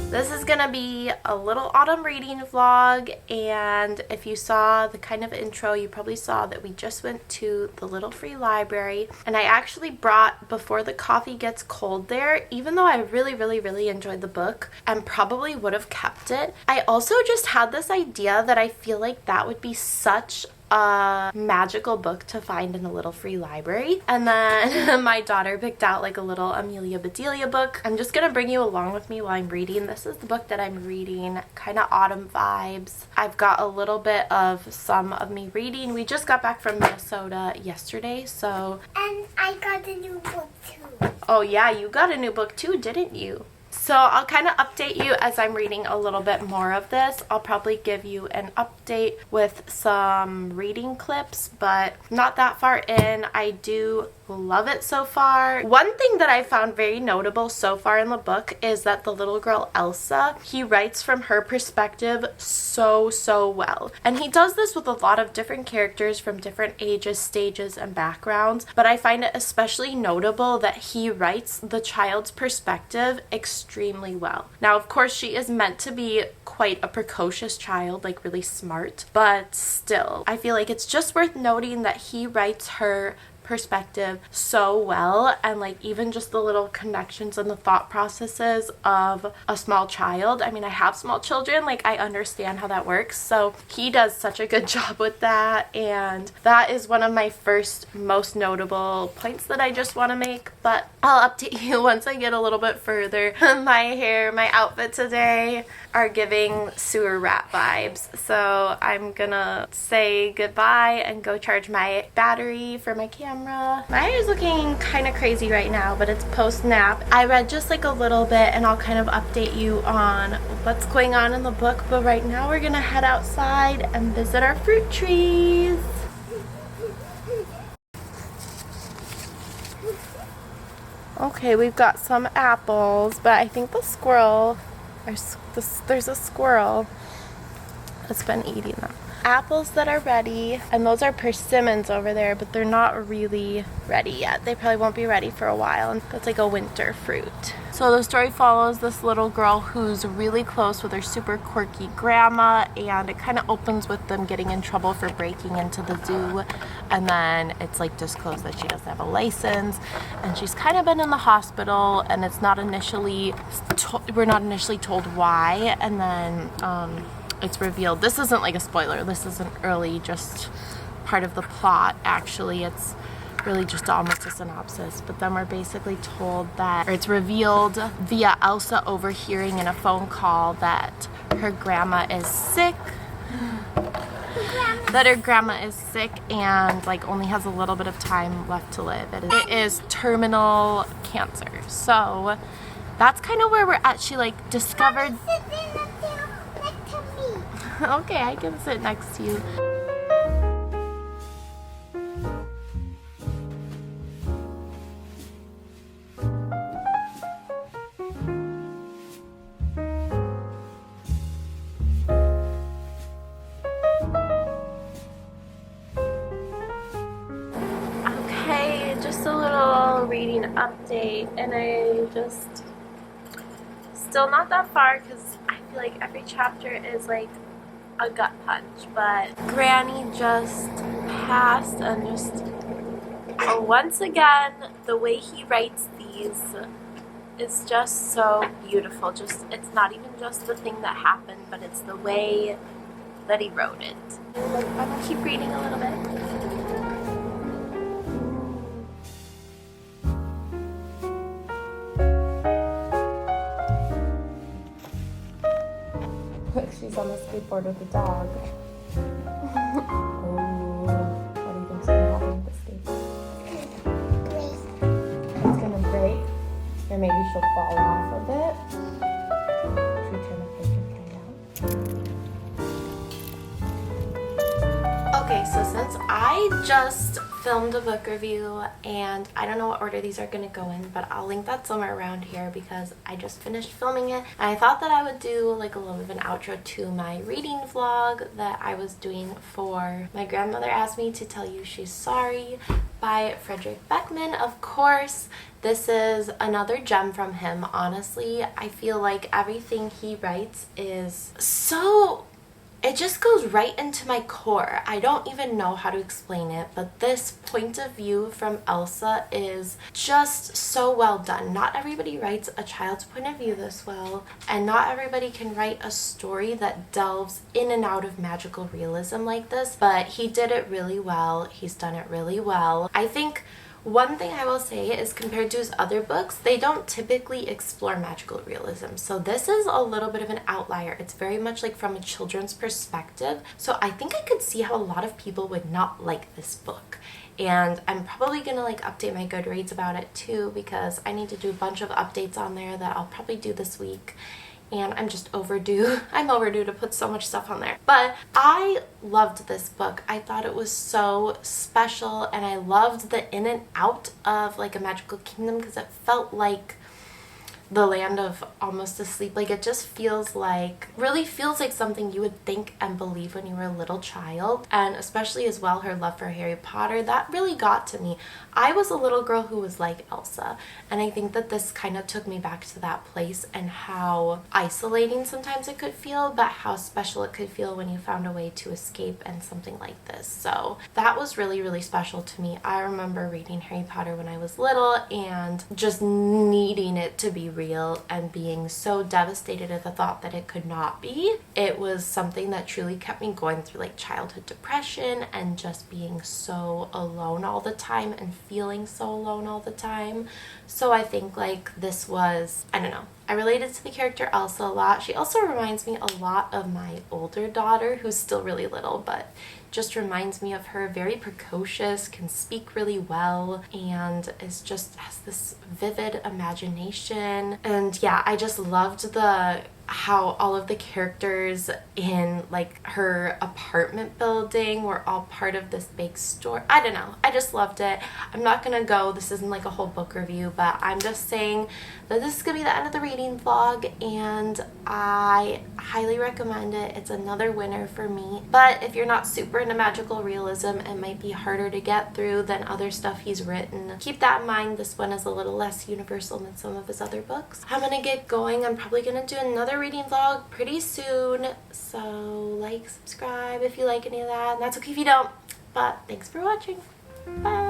This is gonna be a little autumn reading vlog, and if you saw the kind of intro, you probably saw that we just went to the little free library, and I actually brought Before the Coffee Gets Cold there, even though I really enjoyed the book and probably would have kept it. I also just had this idea that I feel like that would be such a magical book to find in a little free library, and then my daughter picked out like a little Amelia Bedelia book. I'm just gonna bring you along with me while I'm reading. This is the book that I'm reading, kind of autumn vibes. I've got a little bit of some of me reading. We just got back from Minnesota yesterday, so. And I got a new book too. Oh yeah, you got a new book too, didn't you? So I'll kind of update you as I'm reading a little bit more of this. I'll probably give you an update with some reading clips, but not that far in. I do love it so far. One thing that I found very notable so far in the book is that the little girl Elsa, he writes from her perspective so well. And he does this with a lot of different characters from different ages, stages, and backgrounds, but I find it especially notable that he writes the child's perspective extremely well. Now, of course, she is meant to be quite a precocious child, like really smart, but still, I feel like it's just worth noting that he writes her perspective so well, and like even just the little connections and the thought processes of a small child. I mean, I have small children, like I understand how that works, so he does such a good job with that, and that is one of my first most notable points that I just want to make. But I'll update you once I get a little bit further. My hair, my outfit today are giving sewer rat vibes, so I'm gonna say goodbye and go charge my battery for my camera. My hair is looking kind of crazy right now, but it's post-nap. I read just like a little bit, and I'll kind of update you on what's going on in the book, but right now we're gonna head outside and visit our fruit trees. Okay, we've got some apples, but I think the squirrel, there's a squirrel that's been eating them. Apples that are ready, and those are persimmons over there, but they're not really ready yet. They probably won't be ready for a while, and that's like a winter fruit. So the story follows this little girl who's really close with her super quirky grandma, and it kind of opens with them getting in trouble for breaking into the zoo, and then it's like disclosed that she doesn't have a license, and she's kind of been in the hospital, and it's not initially we're not initially told why, and then it's revealed. This isn't like a spoiler, this isn't really just part of the plot, actually. It's really just almost a synopsis, but then we're basically told that, or it's revealed via Elsa overhearing in a phone call that her grandma is sick, and like only has a little bit of time left to live. It is terminal cancer. So that's kind of where we're at. She like discovered. Okay, I can sit next to you. Okay, just a little reading update, and I just still not that far because I feel like every chapter is like a gut punch, but Granny just passed, and just once again the way he writes these is just so beautiful. Just, it's not even just the thing that happened, but it's the way that he wrote it. I'm gonna keep reading a little bit. Look, she's on the skateboard with the dog. Oh, what do you think's gonna happen with the skateboard? It's gonna break, or maybe she'll fall off of it. Should we turn the picture camera out? Okay, so since I just filmed a book review, and I don't know what order these are going to go in, but I'll link that somewhere around here because I just finished filming it. And I thought that I would do like a little bit of an outro to my reading vlog that I was doing for My Grandmother Asked Me to Tell You She's Sorry by Frederick Beckman. Of course, this is another gem from him. Honestly, I feel like everything he writes is so... it just goes right into my core. I don't even know how to explain it, but this point of view from Elsa is just so well done. Not everybody writes a child's point of view this well, and not everybody can write a story that delves in and out of magical realism like this, but he did it really well. He's done it really well. I think one thing I will say is compared to his other books, they don't typically explore magical realism. So this is a little bit of an outlier. It's very much like from a children's perspective. So I think I could see how a lot of people would not like this book. And I'm probably going to like update my Goodreads about it too, because I need to do a bunch of updates on there that I'll probably do this week. And I'm just overdue. I'm overdue to put so much stuff on there. But I loved this book. I thought it was so special, and I loved the in and out of like a magical kingdom because it felt like the land of almost asleep. Like it just feels like, really feels like something you would think and believe when you were a little child. And especially as well, her love for Harry Potter, that really got to me. I was a little girl who was like Elsa, and I think that this kind of took me back to that place and how isolating sometimes it could feel, but how special it could feel when you found a way to escape and something like this. So that was really, really special to me. I remember reading Harry Potter when I was little and just needing it to be real and being so devastated at the thought that it could not be. It was something that truly kept me going through like childhood depression and just being so alone all the time and feeling so alone all the time. So I think like this was, I don't know, I related to the character Elsa a lot. She also reminds me a lot of my older daughter, who's still really little, but just reminds me of her. Very precocious, can speak really well, and is just has this vivid imagination. And yeah, I just loved how all of the characters in like her apartment building were all part of this big story. I don't know, I just loved it. I'm not gonna go, this isn't like a whole book review, but I'm just saying that this is gonna be the end of the reading vlog, and I highly recommend it. It's another winner for me. But if you're not super into magical realism, it might be harder to get through than other stuff he's written. Keep that in mind. This one is a little less universal than some of his other books. I'm gonna get going. I'm probably gonna do another reading vlog pretty soon, so like, subscribe if you like any of that, and that's okay if you don't. But thanks for watching. Bye.